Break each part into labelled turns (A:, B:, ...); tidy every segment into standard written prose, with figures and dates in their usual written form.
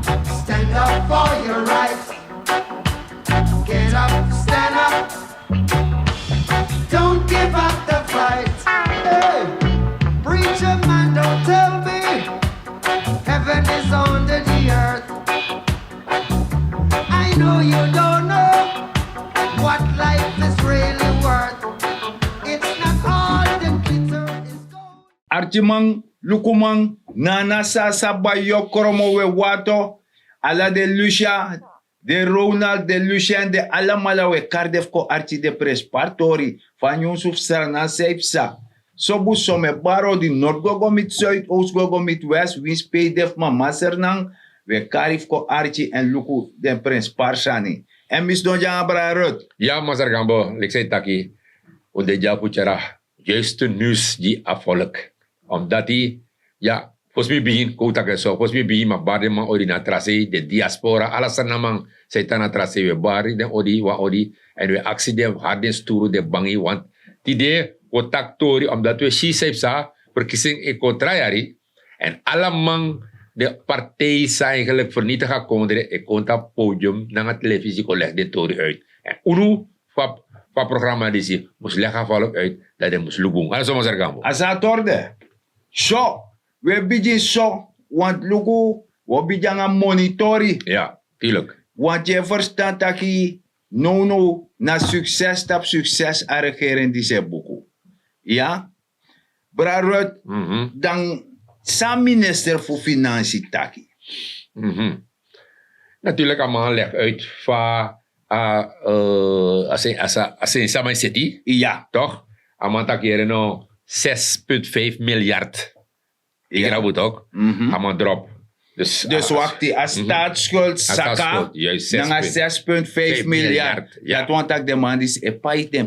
A: Stand up for your rights. Get up, stand up. Don't give up the fight. Hey, preacher man, don't tell me heaven is under the earth. I know you don't know what life is really worth. It's not all the glitter is gold.
B: Archimang, Lukumang, Nana Sasa Bayo Koromo we Wato, Ala de Lucia, de Ronald, de Lucien, de Alamala we Kardef ko Archi de Prespartori, van Yusuf Sarna Seipsa. Sobu some baro di Noordgogo mit Zuid, Oostgogo mit West, wins Pdef ma Masernang, we Karif ko Archi en Luku de Prins Parsani. En mis don Jan Abra Rut.
C: Ja, Master Gambo, ik zei taki, o de ja puchara, juiste nieuws die afvolk. Omdat die, ja, volgens mij begin, koutak zo, volgens mij begin, maar barde man odi na trase, de diaspora, alles aan namang, zij na trase, we bari, de odi, wa odi, en we actie de harde sturu, de bangi, want die de, kotak tori, omdat we si sa, verkiezing ekotrayari, en allemang, de partij zijn eigenlijk vernietigd konden ik kon dat podium naar het televisie collega de toren uit. En uno van programma die ze moest leggen volk uit dat hij moest lukken. Alles zomaar zeggen.
B: Azatorde. So, we begin so, want luku, we begin a monitori.
C: Ja, tuurlijk.
B: Want je verstaat dat je no na succes stap succes a regering die ze boeken. Ja? Brarut, dan zijn minister voor Financiën taki.
C: Natuurlijk allemaal leg uit van als een samen city.
B: Ja.
C: Toch? Allemaal takeren nou 6,5 miljard. Ik raad het ook. Allemaal drop. Dus
B: wacht die als staatsschuld saka, dan 6,5 miljard.
C: Ja.
B: Dat want dat de man is een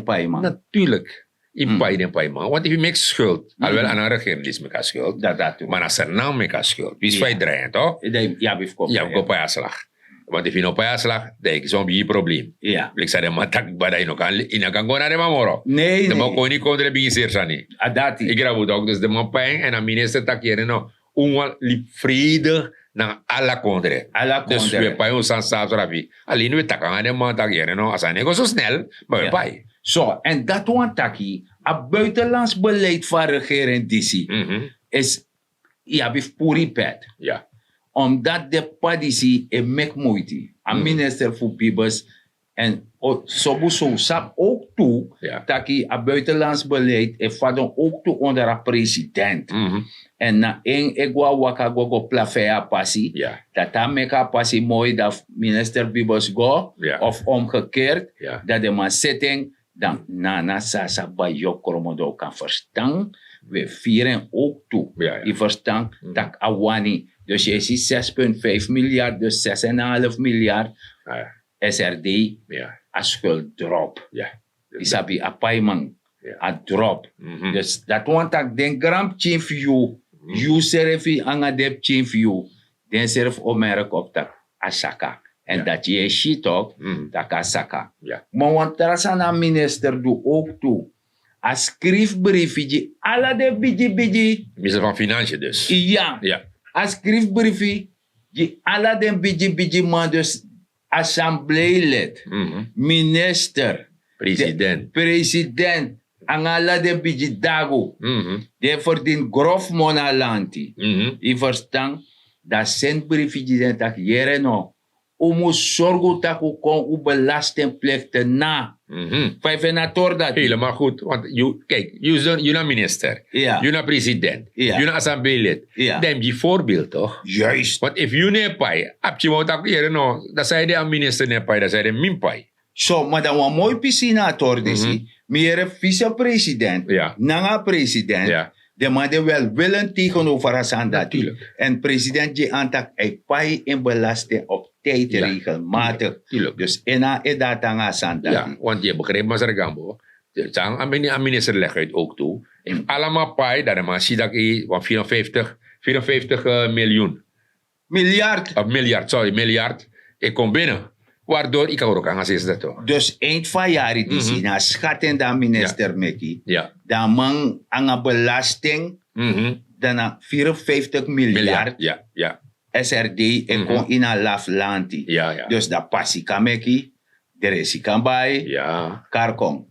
B: paai man.
C: Natuurlijk. In paai man. Want if je maakt schuld, alhoewel aan een regering is meka schuld, maar als er nou meka schuld, wie is feit draaien, toch?
B: Ja,
C: Ja, go paaiaslag. Want if je nou paaiaslag, dan is zo'n probleem.
B: Ja.
C: Ik zei, maar tak bada in kan go naar de mamoro.
B: Nee.
C: De man kon niet komen, begin zeer sani.
B: Adati.
C: Ik raad het ook, dus de man pijn en de minister takeren nou, onwal liep vrede naar alle kondre. Dus we paaien ons aan saafrafi. Alleen we takken aan de man takeren nou, als hij niet zo snel, maar we paaien.
B: Zo, en dat want taki, a buitenlands beleid van regering DC is, ja, bif puri pet.
C: Ja.
B: Omdat de padisi e mek moeite. A minister voor Pibes en sobu so sap ook toe, taki a buitenlands beleid e vadon ook toe onder a president. En na een egwa waka go plafea passi, dat a meka passi mooi dat minister Pibes go, of omgekeerd, dat de man zitting dan Nana Sasa Bayo Koromodo kan verstaan. We vieren ook toe. Je verstaan dat awani. Dus je ziet 6,5 miljard, dus 6,5 miljard SRD, a schuld drop. Isabi a payment, a drop. Dus dat want dat den gram chief you serfi anga dep chief you, den serf omerk op tak asaka. En dat je shit op, dat kan saka. Maar want er minister doe ook toe. A schriftbriefje, alle de bidji.
C: Minister van Financiën dus.
B: Ja. A schriftbriefje, die alle de bidji man dus assembleelid, minister, president, en alle de bidji dago. Die verdient grof monalanti. Je verstaan, dat zendbriefje dat jere no. Omo zorgen dat we kon belastingplichten na. Vijf dat.
C: Helemaal goed. Want kijk, je bent minister. Je bent president. Je bent assembleelid. Dan heb je voorbeeld toch?
B: Juist.
C: Want if you ne pai, heb je wat akeren no, dat zei de minister ne pai, dat zei de min pai.
B: Zo, maar dan een mooi piscinator desi. Meer vice-president. Nanga president. De man die wel willen tegenover aan dat. En president die aantak hij pai in belasting op tijd regelmatig. Dus ena dat aan dat.
C: Ja, want je begrijpt maar zeg gambo. Zang aan minister legt uit ook toe. In allemaal pai dat de man ziet dat hij 54 miljoen. Miljard. Ik kom binnen. Waardoor ik ook aan zeggen dat toch.
B: Dus eind van jaar die zien na schatten dan minister Meki. Dan man aan belasting dan 54 miljard. SRD en kon in een laf lanti.
C: Ja, ja.
B: Dus dat passie kan meki, de resi kan bij,
C: Ja.
B: karkong.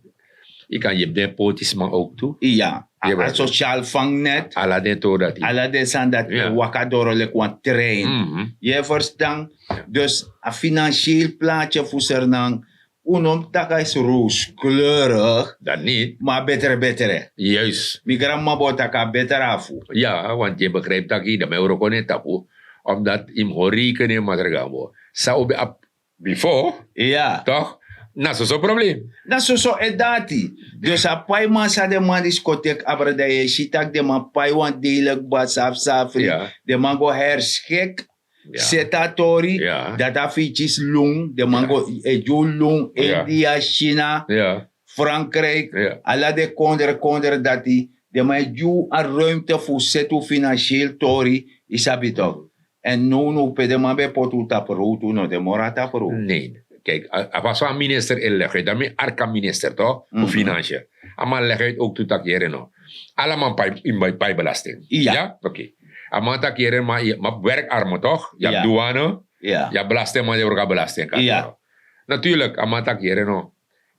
C: Je kan je de potis man ook toe.
B: Ja,
C: Ja,
B: een sociaal vangnet.
C: Ala de to dat.
B: Alla de san dat
C: Ja.
B: wakadoro le kwan train.
C: Mhm.
B: Je verstaan? Dus een financieel plaatje voor Sernang. Unom taka is rooskleurig,
C: Dat niet.
B: maar beter.
C: Juist.
B: Mi grandma botaka beter afu.
C: Ja, want je begrijpt dat je de euro kon niet tapu. Omdat im horiken in Madragamo. Sa obi ap before,
B: Ja.
C: toch? Na zo'n probleem.
B: Dat is zo edati. Dus a pai man sa de man discotheek abra de je shitak de man pai wan delig basaf safri.
C: Ja.
B: De man go herschik.
C: Ja.
B: Setatori.
C: Ja.
B: Dat afiches lung. De man go ejo lung.
C: Ja.
B: India, China.
C: Ja.
B: Frankrijk,
C: Ja.
B: alla de konder dat die, de mij ju een ruimte voor zetu financieel tori, isabi toch. En no, pe de man be potu taperu, no, de mora taperu.
C: Nee. Kijk, als we een minister inleggen, dan ben je arka minister toch? Voor financiën. Maar leg uit ook toe dat je no. Allemaal in belasting.
B: Ja.
C: Oké. Maar dat je maar werkarmen toch? Je hebt
B: Ja.
C: douane,
B: Ja.
C: je hebt belasting, maar je wordt belasting.
B: Ja.
C: Natuurlijk, maar dat je no.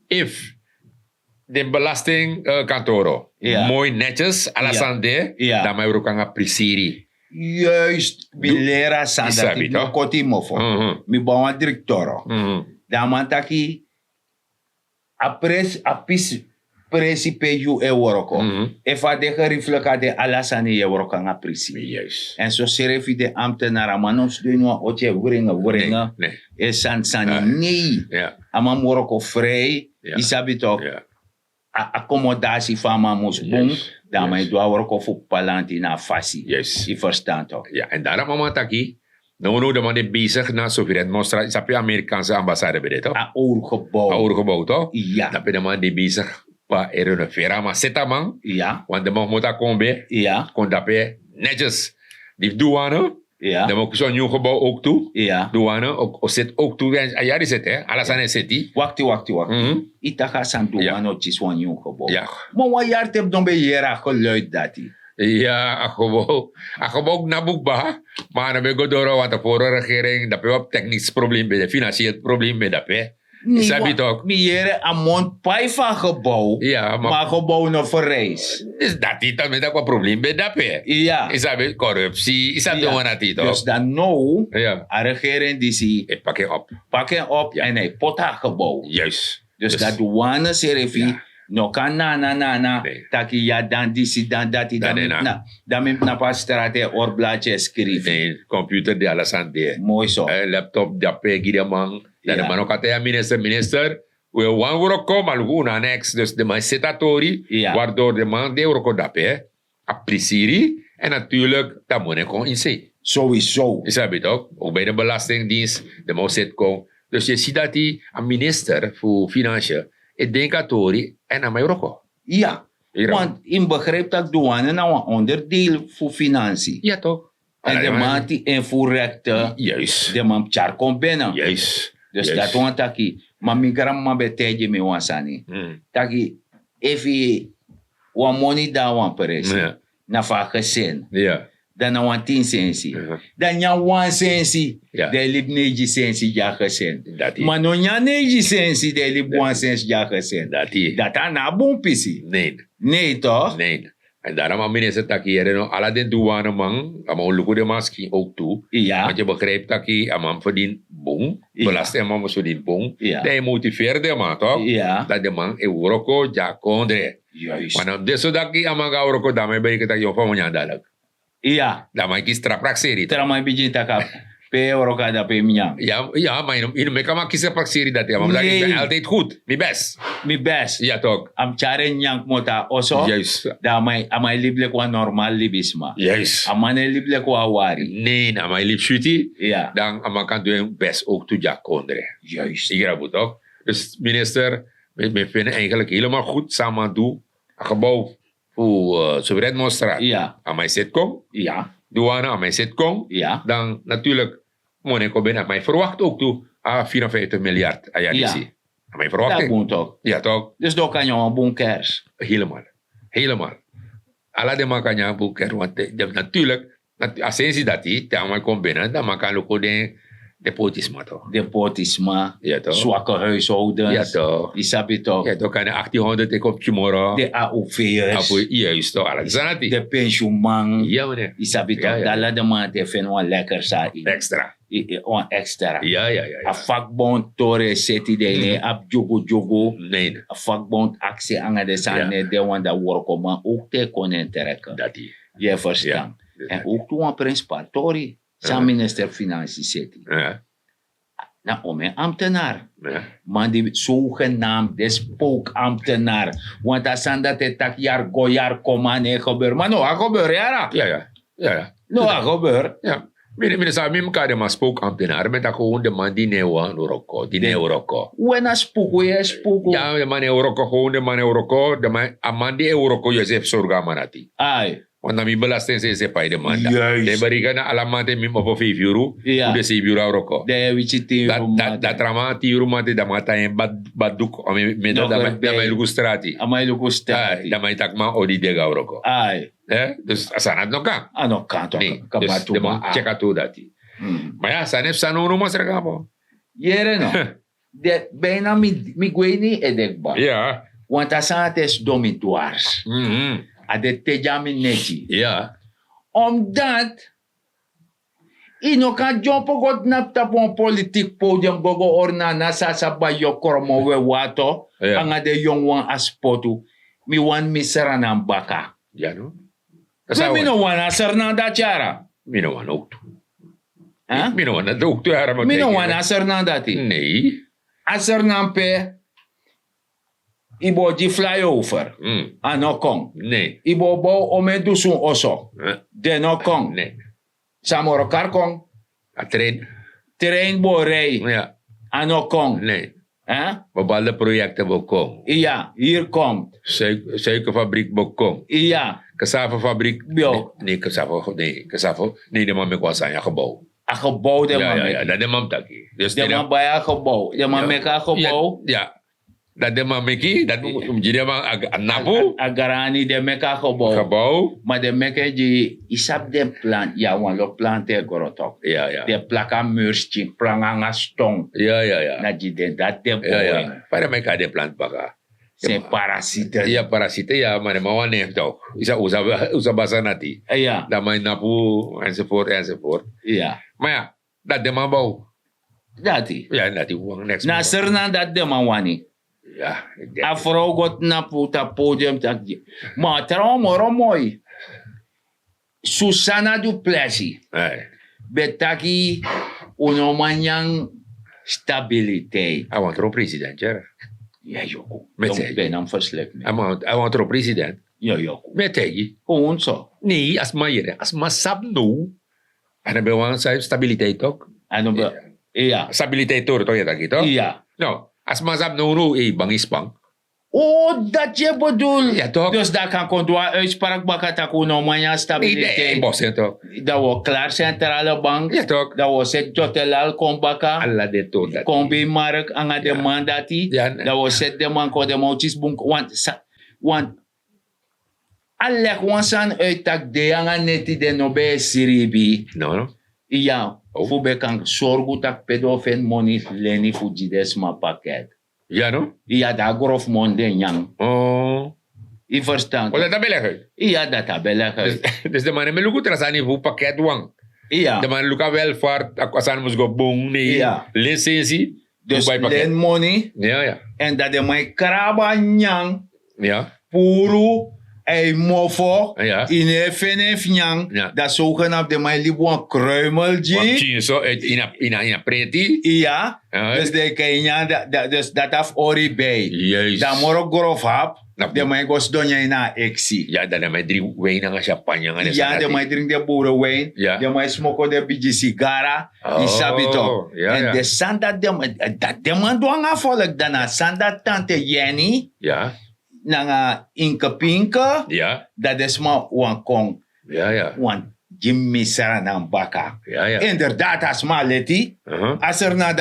C: If de belastingkantoro
B: Ja.
C: mooi netjes, alasande,
B: Ja.
C: dan moet je ook aan prisiri.
B: Juist, bilera sanda,
C: Isabi,
B: ti
C: toch?
B: kotimo fo.
C: Mhm.
B: Mi bawa directoro. Da man taki, a presi pe ju euro ko. E fa de gerifleka de alasani euro kan a presi.
C: Juist.
B: En zo serefi de ambtenaren, maar ons doen we oche wringen.
C: Nee.
B: E sani nee.
C: Ja.
B: Ama moroko vrij.
C: Ja.
B: Isabi toch.
C: Ja.
B: Accommodatie van mamos boom.
C: Yes.
B: Dan
C: Yes.
B: mij doa worko voor palanti na fasi.
C: Yes.
B: Je verstaat toch?
C: Ja, en daarom mama taki. Nou, de man is bezig na Sovjet-demonstratie. Snap je, Amerikaanse ambassade bij dit, toch?
B: A oorgebouw.
C: Oude gebouw, toch?
B: Ja.
C: Dan ben de man die bezig pa renoveren. Maar zit dat man,
B: Ja.
C: want de man moet dat komen bij.
B: Ja.
C: Kon dat bij netjes. Die douane,
B: Ja.
C: dan moet zo'n nieuw gebouw ook toe.
B: Ja.
C: Douane, ook zit ook toe. En ja, die zit, hè? Alles aan het zitten.
B: Wakti.
C: Mhm.
B: Itaka san doa
C: Ja.
B: no chis wan yung gebouw.
C: Ja.
B: Maar wat jaar heb dan bij jera geluid dat ie.
C: Ja, ako ook nabuk ba? Maar dan ben ik door, want de vorige regering, dat we op technisch probleem bij de financieel probleem bij dat we. Sabi toch?
B: Mi jere amont pai van gebouw.
C: Ja,
B: Maar gebouw no verreis.
C: is dat niet dan met dat probleem bij dat we.
B: Ja.
C: Is dat corruptie? Is dat
B: Ja.
C: de one dat
B: Dus dan nou,
C: Ja.
B: a regering die zie
C: Ik pak je op.
B: pakken op
C: Ja.
B: en hij pot haar gebouw.
C: Juist.
B: Dus dat douane serefi,
C: Ja.
B: no kan na.
C: Nee.
B: Taki ja dan disi dan dati
C: Dan
B: dan
C: na.
B: na. Dan mi na pas strate or blaadje schrijven.
C: Nee, computer de alles aan de.
B: Mooi zo.
C: Laptop, dat pegi de man. Dan
B: Ja.
C: de man ook altijd minister. We one work komen, al goed aan next. Dus de man zit dat tori.
B: Ja.
C: Waardoor de man de work dat hè. Appreciëren. En natuurlijk, dat moet ik gewoon in zee.
B: Sowieso.
C: Is dat toch? Ook bij de Belastingdienst, de man zit gewoon. Dus je ziet dat die een minister voor Financiën, ik denk aan tori en aan mij ook.
B: Ja.
C: Hier.
B: Want in begrijp dat douane nou een onderdeel voor financiën.
C: Ja, toch?
B: En de man die invoerrechten,
C: Juist.
B: de man charkom binnen.
C: Juist.
B: Dus
C: Juist.
B: dat want taki. Maar mi grandma beteje me wansani. Taki, if wan money da wan peres.
C: Ja.
B: Na va gezin.
C: Ja.
B: Dan na wan 10 sensi.
C: Ja.
B: Dan ya 1 sensi.
C: Ja.
B: De lip 9 sensi ja gezin.
C: Dat is.
B: Maar no ya 9 sensi de lip 1 sensi ja gezin.
C: Dat is.
B: Dat aan na bon pisi.
C: Nee.
B: Nee toch?
C: Nee. En daarom aan minister dat hier no alle de douane man, allemaal lukken de maski ook toe.
B: Ja.
C: Want je begrijpt dat je een man verdient bon,
B: Ja.
C: belasting man verdient bon.
B: Ja.
C: Dat je motiveert de man toch?
B: Ja.
C: Dat de man e woroko ja kondre.
B: Juist.
C: Maar dan deso dat je aan ga woroko daarmee ben ik dat je van mij dadelijk.
B: Ja.
C: Dan mag je strafpraxerie.
B: Tramai bijin taka. Pe oroka da pe minyang.
C: Ja, maar in me kan kies praxerie dat ja, maar ik ben
B: Nee.
C: altijd goed, mijn best.
B: Mi best.
C: Ja toch?
B: Am chare nyank mota oso.
C: Juist.
B: Da amai lible kwa normal libisma.
C: Juist.
B: Amane lible kwa wari.
C: Nee, nou maar liep schuti.
B: Ja.
C: Dan man kan doen best ook toe ja kondre.
B: Juist.
C: Ik raad het ook. Dus minister, we vinden eigenlijk helemaal goed samen doen. Een gebouw voor Sovjet-demonstratie.
B: Ja.
C: Aan mijn sitcom.
B: Ja.
C: Douane aan mijn sitcom.
B: Ja.
C: Dan natuurlijk, Monaco binnen. Maar verwacht ook toe 54 miljard.
B: Ja.
C: Aan mijn
B: Dat
C: verwachting.
B: moet toch.
C: Ja toch?
B: Dus dan kan je een bonkers.
C: Helemaal. Helemaal. Alla de man kan je boeken. Want natuurlijk, A sensi dati, te aan combina, dan makan luko de nepotisme toch.
B: Nepotisme,
C: Ja, toch.
B: zwakke huishoudens.
C: Ja, toch.
B: Je snapt het toch?
C: Ja, toch kan 1800 ik op tomorrow.
B: De AOV'ers,
C: Apo, juist toch, alles sanati.
B: de pensioenman.
C: Ja, meneer.
B: Je snapt het
C: Ja,
B: toch?
C: ja.
B: Dat laat de man te vinden wat lekker sa in.
C: Extra.
B: Een extra.
C: Ja.
B: A vakbond tore seti de ne ap jogo.
C: Nee,
B: A vakbond actie anga de sane de wanda worko maar ook te konen trekken.
C: dati.
B: Je verstaan.
C: Ja.
B: En ook toen een principatori. Zijn minister Financiën zit.
C: Ja.
B: Nou, om een ambtenaar.
C: Ja.
B: Maar die zogenaamde spookambtenaar. Want als aan dat het tak jaar go jaar komen en gebeur. Maar no, dat gebeurt, ja.
C: Ja.
B: No, dat gebeurt.
C: Ja. Mine sa mi mka de ma spookambtenaar met dat gewoon de man die newa Noroko, die neuroko.
B: When a spook, je spook.
C: Ja, de man Euroko, gewoon de man Euroko, de man, a man die Euroko, Joseph Sorga manati.
B: Ai.
C: Want dan mi belasting se pa de man.
B: Juist.
C: De bariga na alamante mi mo po 5 euro,
B: Ja.
C: de 7 euro Euroko.
B: De wichiti.
C: Dat trama ti euro mate da mata en baduk, o me da mai lugustrati.
B: Amai lugu stati.
C: Da mai takma odi de Euroko.
B: Ai.
C: Dus asanat no ka.
B: Ano kanto
C: Nee, dus de
B: kabatuma.
C: man check out dati. Maar ja, sanef sanono mas regamo.
B: Jere no. De bijna mi gweni edekba.
C: Ja.
B: Want asan es dormitoires. A de tejami neti.
C: Ja.
B: Omdat ino kan jumpo god napta po politiek podium gogo orna na sasaba yo kormo we wato.
C: Ja.
B: Anga de yong wan aspotu. Mi wan misera nan baka.
C: Ja, no?
B: Mi no wan aser nan da chara.
C: Mino wan ook toe.
B: Huh?
C: Mino wan dat ook toe.
B: Mi no wan aser nan dati.
C: Nee.
B: Aser nan pe. Ibo di flyover. Ano kong.
C: Nee.
B: Ibo bo ome dusun oso. De no kong.
C: Nee.
B: Samoro kar kong.
C: A train.
B: Terrein bo rei.
C: Ja.
B: Ano kong.
C: Nee.
B: Huh?
C: Bepaalde projecten bokong.
B: Ja, hier komt.
C: Suikerfabriek bokong.
B: Ja,
C: Cassavafabriek.
B: Bio.
C: Nee, cassava. Nee, cassava. Nee, de man met kwasa ja gebouw.
B: a gebouw de
C: Ja,
B: man
C: ja, ja.
B: met.
C: Dat de man taki. Dus
B: De man bij a gebouw. De man met a gebouw.
C: Ja. Dat de man meki. Dat jadi man napu.
B: A garani de met a gebouw.
C: Gebouw.
B: Maar de meke die isap de plant. Ja, wan lo plant e gorotok.
C: Ja, ja.
B: De plaka muurstje, planga stong.
C: Ja, ja, ja.
B: Na die de dat de
C: Ja,
B: boy.
C: ja. Para meka de plant baka.
B: Zijn parasieten.
C: Ja, parasite ja, maar maar neemt toch. Isa basa nati.
B: Ja,
C: Dat mijn napu enzovoort enzovoort.
B: ja.
C: Maar ja, dat de man bouw.
B: Dat die.
C: Ja, dat die uang next.
B: Na serna dat de man wani.
C: Ja, ik denk.
B: A vrouw got na puta podium tak. Maar trouw moro mooi. Susana Duplessis.
C: Nee.
B: Betaki unomanyang stabiliteit.
C: I want er president, ja.
B: Ja, joko.
C: Met
B: Dan
C: zij.
B: ben dan verslecht
C: I
B: mee.
C: want er president.
B: Ja, joko.
C: Met tegi.
B: Gewoon zo.
C: Nee, as mayere, as masab no. En dan ben we zijn stabiliteit ook.
B: En dan be- ja.
C: Stabiliteit toch toch dat toch?
B: Ja.
C: No, as masab no bangis pang.
B: Oh, dat je bedoelt.
C: Ja, toch?
B: Dus dat kan kon door uitspraak bakata unomanyang
C: Nee,
B: stabiliteit.
C: boss toch?
B: Dat was klaar centrale bank.
C: Ja, toch?
B: Dat was het jotelal kombaka.
C: Alla de to dat.
B: Kombi mark anga de
C: Ja.
B: mandati.
C: Ja.
B: Dat was het de man ko de moutjes bunk. Want alle kwansan uittak de anga neti de nobe siribi.
C: No.
B: Ja,
C: Oh.
B: fube kan sorgu tak pedofen money leni fujides ma pakket.
C: Ja, no?
B: Ja, da grof monde nyang.
C: Oh.
B: I verstaan.
C: Wala ta beleggen.
B: Ja, dat tabella.
C: Dus de man me lugu trasani fu pakket wang.
B: Ja.
C: De man luka welvaart, asan mus go bong nee.
B: Ja.
C: Licensie.
B: Dus
C: bij pakket.
B: len money.
C: Ja, ja.
B: En dat de mai kraba nyang.
C: Ja.
B: Puru. Ei mofo.
C: Ja.
B: In FNF nyang.
C: Ja.
B: Dat zogenaamd de mai liep een kruimeltje.
C: Want je zo uit in een preti.
B: Ja.
C: Ja.
B: Dus de kenya, dus dat af ori bij.
C: Juist.
B: Dan moro grof hap.
C: Nou,
B: De mai gos donja na exi.
C: Ja, dan met 3 wijn en champagne. En
B: Ja, de mai drink de boerenwijn.
C: Ja.
B: De mai smoko de biji sigara.
C: Oh,
B: Die sabito.
C: ja,
B: En
C: ja.
B: de sanda de man doanga volk dana. Sanda tante Jenny.
C: Ja.
B: Nanga inka pinka.
C: Ja.
B: Dat is maar wan kong.
C: Ja, ja.
B: Wan Jimmy Saranang Baka.
C: Ja.
B: Inderdaad, als maleti, als er naar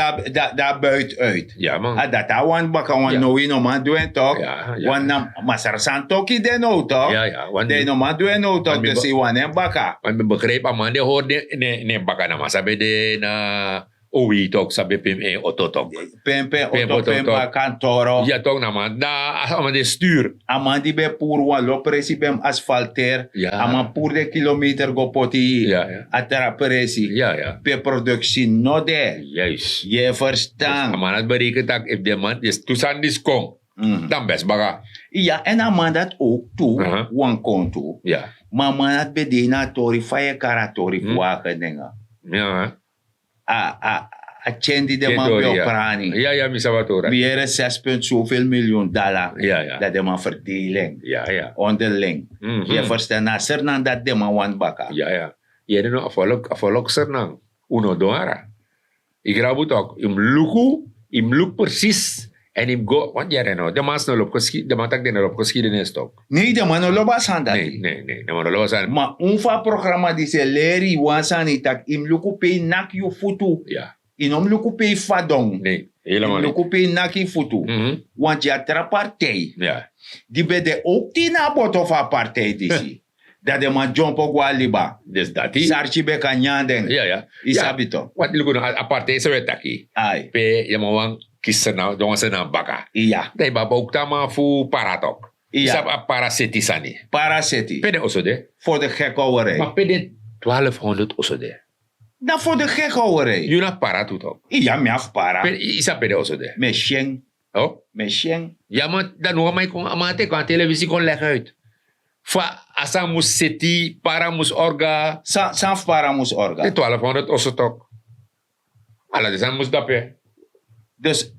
B: daar buiten uit.
C: Ja, man.
B: Dat wan baka wan
C: Ja.
B: no no man doen toch?
C: Ja.
B: Wan na masar santoki de no toch?
C: Ja. Want
B: De no man doen no toch?
C: Want
B: Dus die wan en baka.
C: ik begreep aan man, die hoorde ne baka naman. Sabi de na uwi tok, sabi pim ototok.
B: Pempe
C: Pempe,
B: oto pempa
C: oto.
B: kantoro.
C: Ja, toch naman. Na, ama de stuur.
B: Amandi be pur wan lo presi bem asfalteer.
C: Ja.
B: Ama pur de kilometer go poti.
C: Ja.
B: Atara presi.
C: Ja.
B: Pe productie no de.
C: Juist.
B: Je verstaan.
C: Ama het berekent dat if de man is toestand is kom, dan best baka.
B: Ja, en aman dat ook toe.
C: Aha.
B: Wan konto.
C: Ja.
B: Maar man dat bedena tori faye karatori fuake denga.
C: Ja.
B: A chendi de man
C: Ketori,
B: bio
C: ja.
B: prani.
C: Ja, misawatora.
B: Meer 6 punt zoveel miljoen dollar.
C: Ja.
B: Dat de man verdeling.
C: Ja.
B: Onderling. Je verstaan, als er dan dat de man wan baka.
C: Ja. Yan no afolok sir nang uno doara. Igrabu tok im look precies en im go want jare no de mas no lop koski de matak de no lop koski de nestok.
B: Nee, de man lo basan dat.
C: Nee. De man lo san.
B: Maar unfa programma die se leri wansani tak im luku pe nak yu futu.
C: Ja.
B: Inom luku pe fadong.
C: Nee.
B: Im
C: Helemaal niet.
B: luku pe naki futu. Want ja tra partij.
C: Ja.
B: Die bede ook die na boto van partij disi. Dat de man jumpo gwa liba.
C: Dus dat die.
B: Sarchi be kanyandeng.
C: Ja.
B: Isabito.
C: Wat lugu no aparte sa wetaki.
B: Ai.
C: Pe yamawang kisana donga sa na baka.
B: Iya.
C: Dai baba uktama fu paratok.
B: Ja.
C: Isap parasitisani.
B: Paraseti.
C: Pede oso de.
B: Voor de gekhouwerij.
C: Maar pede 1200 oso de.
B: Dan voor de gekhouwerij.
C: Yuna paratutok.
B: Iya, me af para.
C: Pede isa pede oso de.
B: Me sheng.
C: Oh.
B: Me sheng.
C: Ja, maar dan hoor mij kon amate kan televisie kon leggen uit. Fa asa mus seti para mus orga.
B: San para mus
C: De
B: orga.
C: 1200 oso tok. Ala de san mus dape.
B: Dus,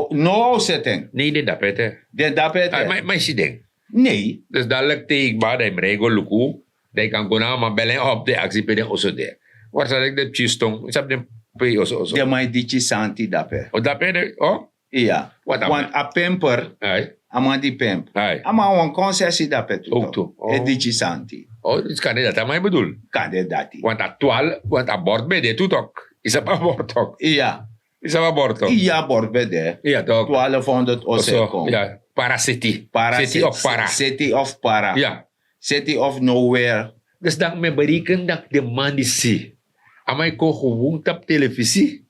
B: no setting.
C: Nee, de dape te.
B: Den dapet.
C: Maar si ding.
B: Nee.
C: Dus dadelijk te ik ba de mrego luku. De kan gona ma belen op de actie pede oso de. Waar zal ik de chistong? Isap de pe oso.
B: De mai dici santi dape.
C: O dape de. Oh.
B: Iya.
C: Wat dan?
B: Want a pemper,
C: Ai.
B: ama di pemp.
C: Ai.
B: Ama wan concessie dape tu.
C: Ook toe. Oh.
B: E dici santi.
C: Oh, dus kan dat maar bedoel.
B: Kade dati.
C: Want actual, want abort be de tutok. Isap abort tok.
B: Iya.
C: Isap abort tok.
B: Iya bord bede.
C: Ja, tok.
B: 1200
C: Oso,
B: osekong.
C: ja, parasiti.
B: Para
C: City of para.
B: City of para.
C: Ja.
B: City of nowhere.
C: Dus dan me beriken dat de man die zie. Amai ko gewoon tap televisie.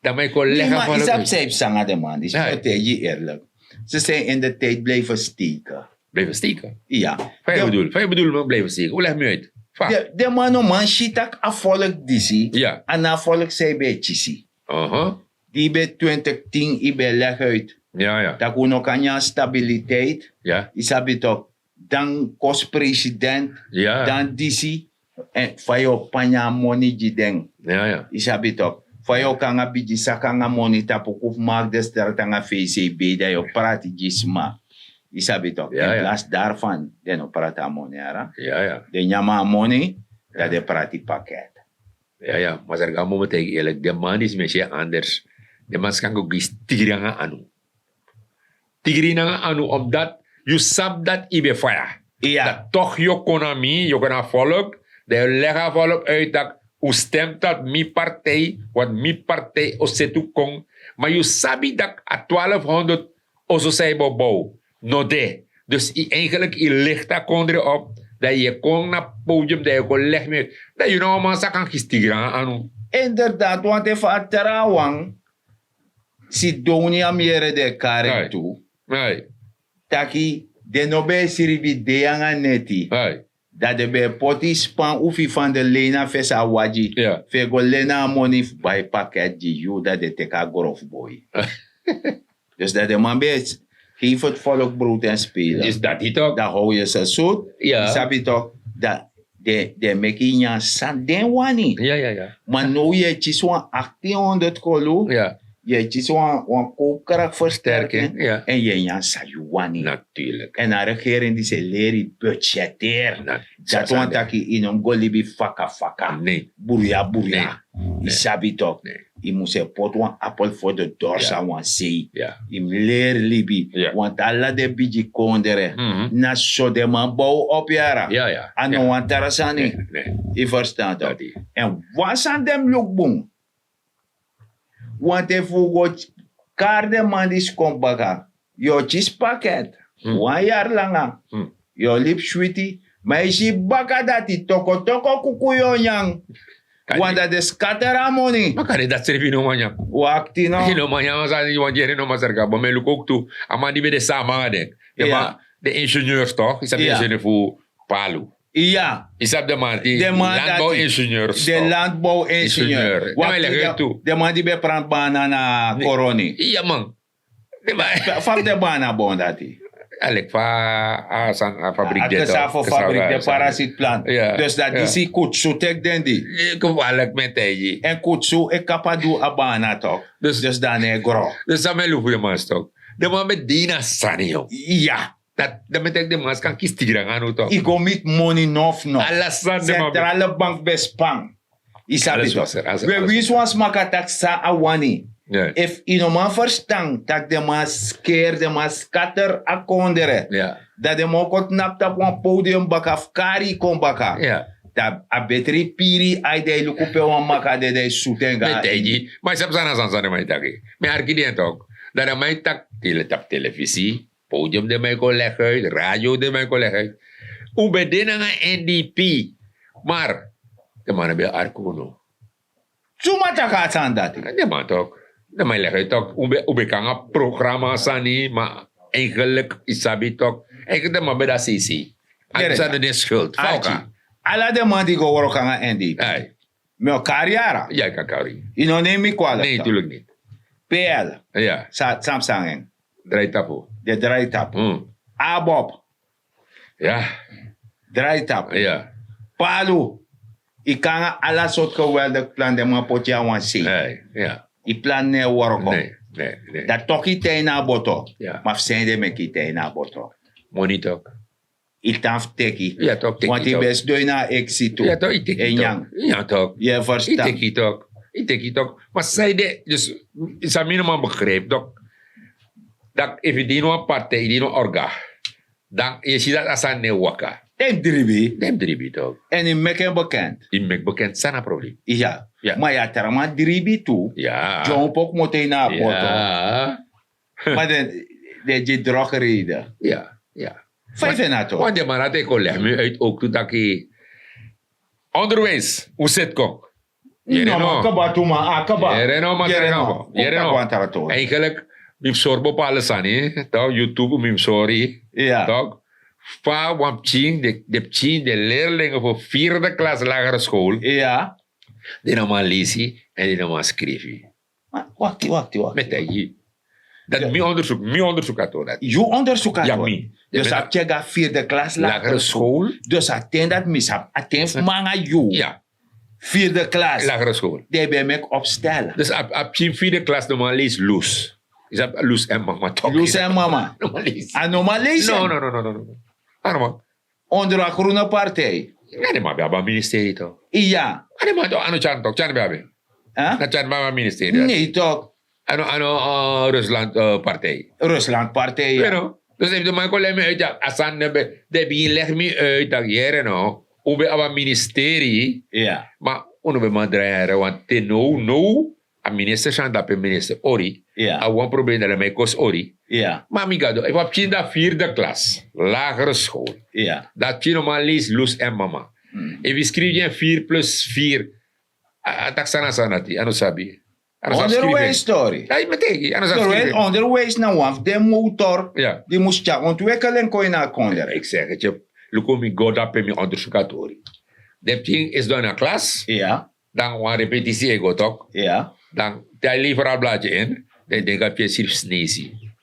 C: Dan mij ko
B: Nee,
C: leggen
B: maar
C: van
B: isap zeep zanga de man. Die
C: Nee.
B: vertel je eerlijk. Ze zijn in de tijd blijven steken.
C: Blijven steken.
B: Ja.
C: Van je bedoel me blijven steken. Hoe leg me uit? Va.
B: De man o man shitak a volk disi.
C: Ja.
B: En a volk zij bij chisi. Die bij 2010 ibe leg uit.
C: Ja.
B: Dat kuno kanya stabiliteit.
C: Ja.
B: Isabi toch. Dan kos president.
C: Ja.
B: Dan disi. En fayo panya money jideng.
C: Ja.
B: Isabi toch. Fayo kanga biji sakanga money tapu kuf maak de tanga VCB. Dat je praat gisma. Isabi toch.
C: Ja,
B: In
C: ja.
B: plaats daarvan. Den praat money ara.
C: Ja.
B: De nyama money. Dat de praat pakket.
C: Ja. Maar zeg gaan we tegen eerlijk. De man is met je anders. De man kan ook tigri nga anu. Tigri nga anu omdat you sab dat ibe fire.
B: Ja.
C: Dat toch je economie, je kan volk, dat je leggen volk uit dat u stemt dat mi partij, wat mi partij o setu kong, maar je sabi dat a 1200 oso say bouw, no de. Dus eigenlijk je ligt dat kondre op, dat je kon naar podium, dat je kon leggen meer, dat je nou maar kan gistigen aan.
B: Inderdaad, want even at Terawang, Sidonia mere de kare
C: Right.
B: toe,
C: Nee,
B: taki de nobe siribi de yanga neti,
C: nee,
B: dat de be poti span ufi van de lena fesa waji,
C: Ja.
B: fego lena money by pakket die you dat de teka grof boy. Dus dat de man be geef het volk brood en spelen.
C: is dat niet ook?
B: Dan hou je ze zoet,
C: Ja.
B: sabi toch, dat de meki nya san den wani.
C: Ja.
B: Maar nu je chiswan 1800 kolo,
C: Ja,
B: je chiswan een koopkracht versterken
C: Sterken, ja.
B: en je jan sayuwani.
C: natuurlijk.
B: En de regering die ze leren budgeteer. Dat want dat je in een golibi faka.
C: Nee.
B: Buria.
C: Nee.
B: Isabi toch.
C: Nee.
B: Je moet ze pot een appel voor de dorsa
C: Ja.
B: wan zee.
C: Ja.
B: Je leer libi.
C: Ja.
B: Want alla de biji kondere.
C: Mhm.
B: Na so de man bouw op jara.
C: Ja, ja.
B: Ano
C: Ja.
B: wan tarasani.
C: Nee.
B: Je verstaat dat.
C: Dat die.
B: En wat aan dem look boom? Want if we go kaarde man die komt baka. Yo chis pakket. 1 jaar langa.
C: Hmm.
B: Yo lip sweetie. Maar is je baka dati toko kukuyo yang.
C: Kan
B: Want dat is money.
C: Makanya dat servi no manya.
B: Wakti no.
C: No manya masa ni wanjere no masarga. Bo me look ook toe. Ama die be de sama denk.
B: Ja.
C: De ingenieurs toch? Is dat de
B: Ja.
C: ingenieur voor Palu?
B: Ja.
C: Is dat de man die
B: De man
C: landbouwingenieurs?
B: De
C: toch?
B: landbouwingenieur.
C: Ingenieur. Ja, maar leg het toe.
B: De man die bij brand banana coroni.
C: Ja man. Nee, maar
B: Fap de bana bon dati.
C: eigenlijk van een fabriek dit.
B: Akesa voor fabriek, de parasietplant.
C: Ja,
B: Dus dat
C: ja.
B: is die kutsu tek den die.
C: Gevaarlijk met hij.
B: En kutsu ik kapadu abana toch. Dus dan is gro.
C: Dus dat mijn loefje man stok. De man met Dina Sanio.
B: Ja.
C: Dat betekent de man kan kiestigen aan toch.
B: Ik go met money nof no.
C: Alasan de man.
B: Centrale bank bespang. Isabi
C: Alles
B: toch.
C: was er, alles-
B: We
C: alles.
B: wist was makatak sa awani.
C: Ja.
B: If ino man verstand dat de man scare, de man scatter a kondere.
C: Ja.
B: Dat de man kot nap op een podium baka of kari kon baka.
C: Ja.
B: Dat a betri piri ai de lukupe wan maka de sutenga.
C: Met hij. Maar ik heb zijn aan mijn taki. Maar arkidien toch. Dat aan mijn tak. Op televisie. Podium de mijn collega. Radio de mijn collega. Hoe ben je een NDP? Maar. De man hebben arkuno.
B: Sumata gaat aan dat.
C: De man toch. De man leggen toch. Hoe ben een programma sani. Maar eigenlijk is dat toch. Eigenlijk de man bij dat CC. En dat is de schuld. Fauka.
B: Alla de man die go work aan NDP.
C: Hey.
B: Meu carriera.
C: Ja, kan kari.
B: Ino neem mi kwala.
C: Nee, natuurlijk niet.
B: PL.
C: Ja.
B: Samsung.
C: Draai tapo.
B: De draaitap. Abob.
C: Ja.
B: Draaitap.
C: Ja.
B: Palu. Ik kan alla soort geweldig plan de man potja wan si.
C: Nee. Ja.
B: I plan ne work.
C: Nee. Nee.
B: Dat toch iets na boto.
C: Ja.
B: Maar zijn de me kite na boto.
C: Money talk.
B: Ik taf teki.
C: Ja, toch.
B: Want die best doe na exit.
C: Ja, toch. Ik tik
B: En
C: het
B: yang.
C: ook. Ja, toch.
B: Je
C: Ik
B: verstaat.
C: tik het ook. Ik tik het ook. Maar zij de, dus, is dat minimaal begreep, toch? Dat if die no partij, die no orga, dan je ziet dat als een neuwaka.
B: En dribi.
C: Neem dribi toch.
B: En in meken bekend.
C: In mek bekend zijn een probleem.
B: Ja.
C: Ja.
B: Maar ja, terma dribi toe.
C: Ja.
B: John ook moet hij na boto.
C: Ja.
B: Maar de je drogereden.
C: Ja. Ja.
B: Vijf en nato.
C: Want de man had ik al leg me uit ook toen dat ik onderwijs, hoe zit kom?
B: No, maar kaba toe maar. Akaba.
C: Jere no, maar jere no. Jere no. Eigenlijk, mim sorbo pa alles aan, toch? YouTube, mim sorry.
B: Ja.
C: Toch? Va, want de leerlingen voor 4e klas lagere school,
B: Ja.
C: die nog maar lezen en die nog maar schrijven.
B: Maar wacht.
C: Met hij. Dat mijn onderzoek had dat.
B: Je onderzoek
C: Ja,
B: had.
C: mi.
B: Dus dat je gaat 4e klas
C: Lagere school?
B: Dus attend dat misap. Attend manga you.
C: Ja,
B: 4e klas.
C: lagere school.
B: Die ben ik opstellen.
C: Dus op je 4e klas nog maar lees loes. Is dat loes en mama toch?
B: Loes en mama.
C: Nog maar lees.
B: Anomalezen.
C: No. Ano
B: Onder een groene partij.
C: nee, maar we hebben een ministerie toch?
B: Ja.
C: Ano maar toch? Ano chan toch? Chan we hebben.
B: Huh?
C: Na chan maar ministerie.
B: Nee toch.
C: Ano Rusland partij.
B: Rusland partij. Ja.
C: Pero, dus if de man kon me uit dat asan de begin leg me uit dat jere no, hoe we een ministerie,
B: Ja.
C: maar hoe we maar draaien, want te no, a minister zijn dat per minister ori,
B: Ja.
C: a one probleem dat mij kost ori.
B: Ja.
C: Maar mi gado, ik heb in de 4e klas, lagere school,
B: Ja.
C: dat je normaal leest Loes en mama. If je schrijft je 4 plus 4, dat zijn sanati, ano sabi.
B: Onderwijs story.
C: Ja, je meteen, ano sabi.
B: Terwijl onderwijs nou waf de motor.
C: Ja.
B: Die moest je ontwikkelen kon je naar konderen.
C: Ik zeg het je, look me go dat per mi onderzoekatori. De ding is dan een klas,
B: Ja.
C: dan een repetitie ego toch,
B: Ja.
C: dan tel je liever een blaadje in, dan denk heb je zelf sneezie.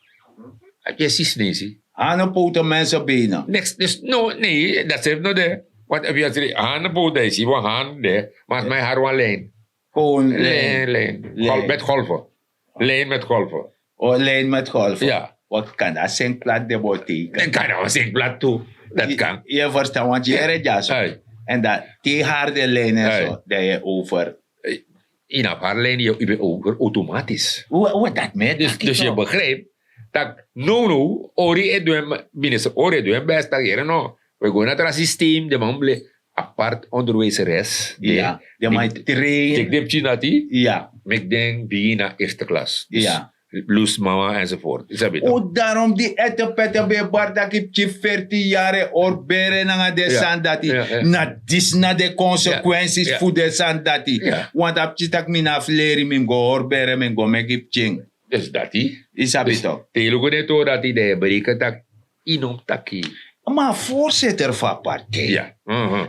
C: Heb je zelf sneezie?
B: Aan poten mensen benen.
C: Next, dus nee, dat is nog de. Want heb je zegt, aan poten is, je hand de, maar mijn haar alleen.
B: Gewoon
C: Leen.
B: Leen.
C: Met golven. Leen met golven.
B: of lijn met golven.
C: Ja.
B: Wat kan dat zijn plat de botie?
C: Dan kan je een blad toe. Dat kan.
B: Je verstaat, want je redt ja zo.
C: Hey.
B: En dat die harde lijnen
C: Hey.
B: zo, dat je over
C: in afhaling je over automatisch.
B: Wat dat met?
C: Dus je begrijpt dat no, ori e doen, minister ori doen best dat hier no. We gaan naar het systeem, de man blijft apart onderwijzeres.
B: Ja, de man train.
C: Ik denk dat die,
B: Ja.
C: ik denk begin naar eerste klas. Dus
B: Ja.
C: Loes mama enzovoort. Is dat beter?
B: O daarom die etepete be bar dat ik 40 jaar orberen na de sandati. Na dis na de consequenties voor de sandati. Want op chitak mina fleri min go orberen min go mekip ching.
C: Dus dat die.
B: Isabito.
C: Telugu neto dat die de bereken tak inom taki.
B: Maar voorzitter van partij.
C: Ja.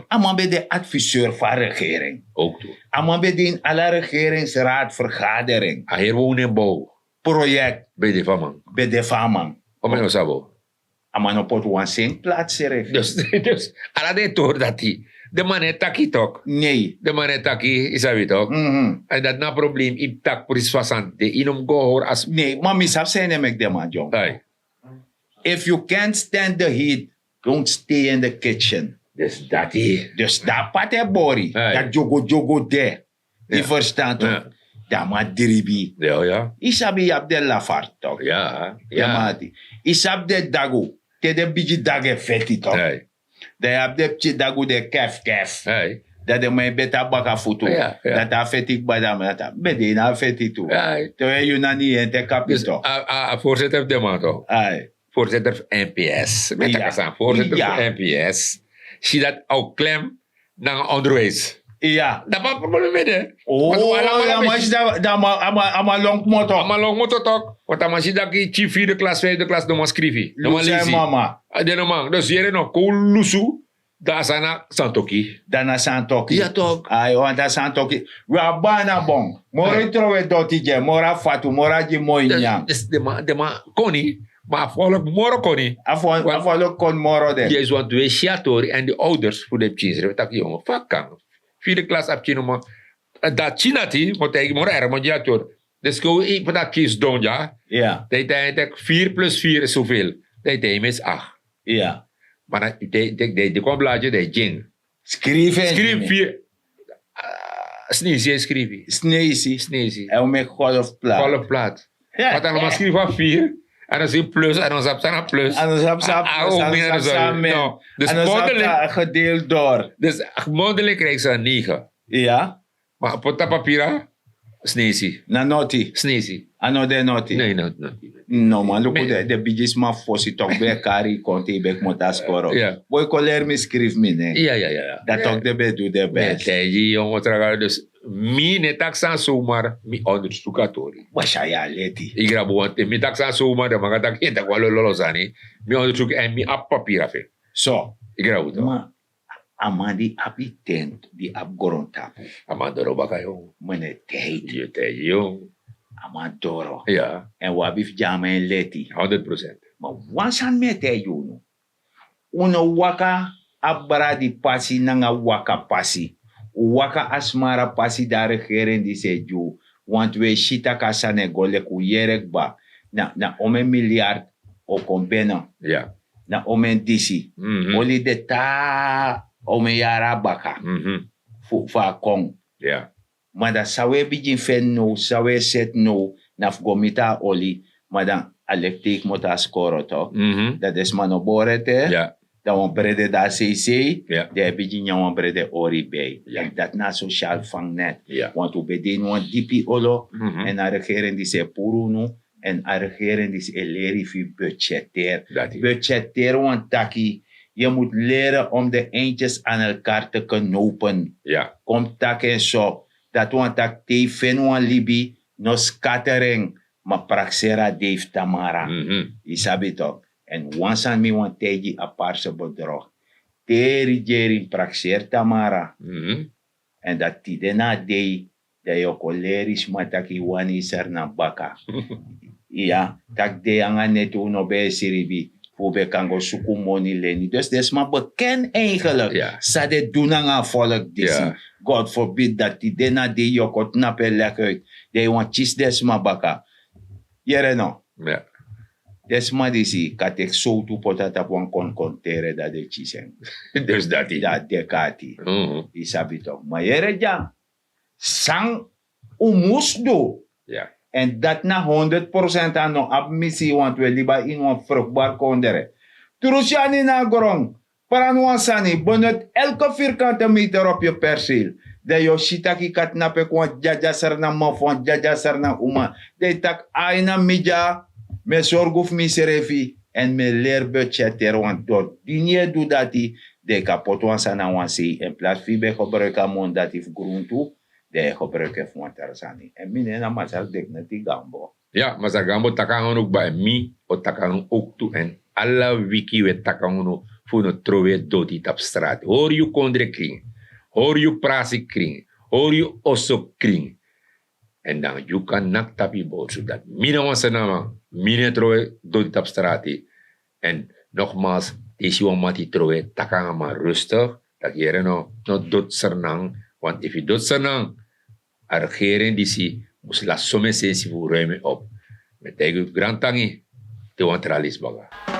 B: Ama bij de adviseur van regering.
C: Ook toe.
B: Ama bij de alle regeringsraad vergadering.
C: Hier wonen bouw.
B: Project
C: Bij de faman.
B: bij de faman.
C: Om en sabo.
B: Ama no pot one sing plaats seref.
C: Dus ala de toer dat die. De man het taki tok.
B: Nee.
C: De man het taki is dat toch? En dat na probleem in tak voor 60. De inom go hoor as.
B: Nee, maar misaf zijn met de man, John.
C: Ay.
B: If you can't stand the heat, don't stay in the kitchen.
C: Dus dat die.
B: Dus dat pate bori. Dat jogo de. Die verstand toch?
C: Ja.
B: Dat ma diribi.
C: Ja.
B: Isabi ab de lafart toch?
C: Ja.
B: Ja mati. Isab de dago. Te de biji dage feti toch?
C: Ay.
B: De ab de pchi dago de kef.
C: Ay.
B: Dat de mij beta baka foto.
C: Ja.
B: Dat a feti badam. Dat a bede na feti tu.
C: Ay.
B: Terwijl je na niet in te
C: Dus
B: kapito.
C: voorzitter de man toch?
B: Ai.
C: Voorzitter NPS. Met
B: Ja.
C: elkaar voorzitter
B: Ja.
C: van NPS. Zie dat ook klem naar onderwijs.
B: Ja.
C: Dat was het probleem met hè.
B: Oh, ja, maar is dat ama long motor.
C: Maar lang moet het ook. Want dan zie dat je chief 4e klas, 5e klas nog maar schrijven. Nog maar
B: Lucy
C: lezen.
B: mama.
C: De man. Dus hier nog kool lusu. Daar zijn na Santoki.
B: Dana Santoki.
C: Ja toch.
B: Ay, want Santoki. Rabana bon. Mora trowe dotije, mora fatu, mora ji moy nyam.
C: Dus de man Connie. Maar volk moro Connie.
B: Afolo kon moro de.
C: Je is wat twee shiatori en de ouders voor de children. Dat je jongen vakkan. 4e klas heb je nog maar. Dat chinati moet ik moro er maar shiatori. Dus go ik voor dat kies doen ja.
B: Ja.
C: Dat 4 plus 4 is zoveel. Dat is 8.
B: Ja.
C: Maar de kwam blaadje de jing.
B: Schrijven.
C: Schrijf 4. Sneezie schrijf.
B: Sneezie. En met golf plaat.
C: Golf plaat. Want dan maar schrijf van 4. En dan zie je plus. En dan zap je plus.
B: En dan zap je.
C: Dus
B: mondeling. Gedeeld door.
C: Dus mondeling krijg je 9.
B: Ja.
C: Maar op dat papier. Sneezie.
B: Na noti.
C: Sneezie.
B: Ano de noti.
C: Nee.
B: No man, look de bijis ma fosi toch bij kari konti bek motas koro.
C: Ja.
B: Boy koler mi skrif mi ne.
C: Ja.
B: Dat toch de be do de best.
C: Nee, jongen, traga. Dus mi ne taksan zomaar mi onderzoekatori.
B: Washa ya leti.
C: Ik grabo want mi taksan zomaar de mga tak yenta kwalo lolosani. Mi onderzoek en mi ap papier afe.
B: So,
C: Ik grabo to.
B: ma amadi api tent di ap goron tapu.
C: Amandoro baka yung.
B: Mene teit.
C: Je te yung.
B: Amadoro.
C: Ja,
B: En wabif jama en leti.
C: 100%.
B: Ma wansan me te yuno. Uno waka abra di pasi nanga waka pasi. Waka asmara pasi da regering di se ju. Want we shita kasane gole ku yerek ba. Na ome miljard o kombena.
C: Ja.
B: Na ome disi. Oli de ta ome yara baka. Fa kong.
C: Ja.
B: Maar dat zou je begin fen no, zou je set no, naf gomita oli, maar dan elektriek moet dat scoren toch? Dat is maar no borete.
C: Ja.
B: Dan we brede dat CC,
C: Ja.
B: de begin je brede ori bij.
C: Ja.
B: En dat na sociaal vangnet.
C: Ja.
B: Want we bedien een dipi olo, en a regering die se puru no, en a regering die se eleri fi budgeteer.
C: Dat is.
B: Budgeteer want taki, je moet leren om de eindjes aan elkaar te knopen.
C: Ja.
B: Komt tak en zo. Dat want tak te fenwan libi no scattering ma praxera Dave Tamara. Isabi toch. En wansan mi want teji a parse bedrog. Te rigering praxer Tamara. En dat tidena dei dat je koleris mataki wani ser na baka. Ja, tak de anga netu no be siribi. Voor kango suku money leni. Dus dat is maar bekend eigenlijk.
C: Ja.
B: Sa de doen aan volk disi.
C: Ja.
B: God forbid dat die dena de jokot nape lek uit. De want chis des ma baka. Jere no.
C: Ja.
B: Des ma disi. Katek so tu potata pon kon kontere dat de chisen.
C: Dus dat is.
B: Dat de kati. Isabi toch. Maar jere ja. Sang moest doen.
C: Ja.
B: En dat na 100% aan de admissie, want we liever in een vruchtbaar kondere. Turusjani na grong, paranuansani, benut elke vierkante meter op je perceel. De yo shitaki kat nape kwa jaja sarna mafon, jaja sarna uma. De tak aina media, me zorguf miserefi, en me leer budgeter, want door dinje doe dati, de kapot wansana wansi, in plaats fibe gebruiken mon dati gruntu, de gebruiken van tarzani. En mine na masal dek na ti gambo.
C: Ja, maar Gambo takangon ook bij mi, o takangon ook toe en alla wiki we takangon voor no trove doti tap straat. Hoor je kondre kring, hoor je prasi kring, hoor je osso kring. En dan je kan nak tapi bo, zodat mina wansa nama, mina trove doti tap straat. En nogmaals, deze wamati trove takangon maar rustig, dat je no dot sernang, want if je dot sernang, regering die si moest la somme sensi voor ruimen op. Met eigen grand tangi, te wantralis baga.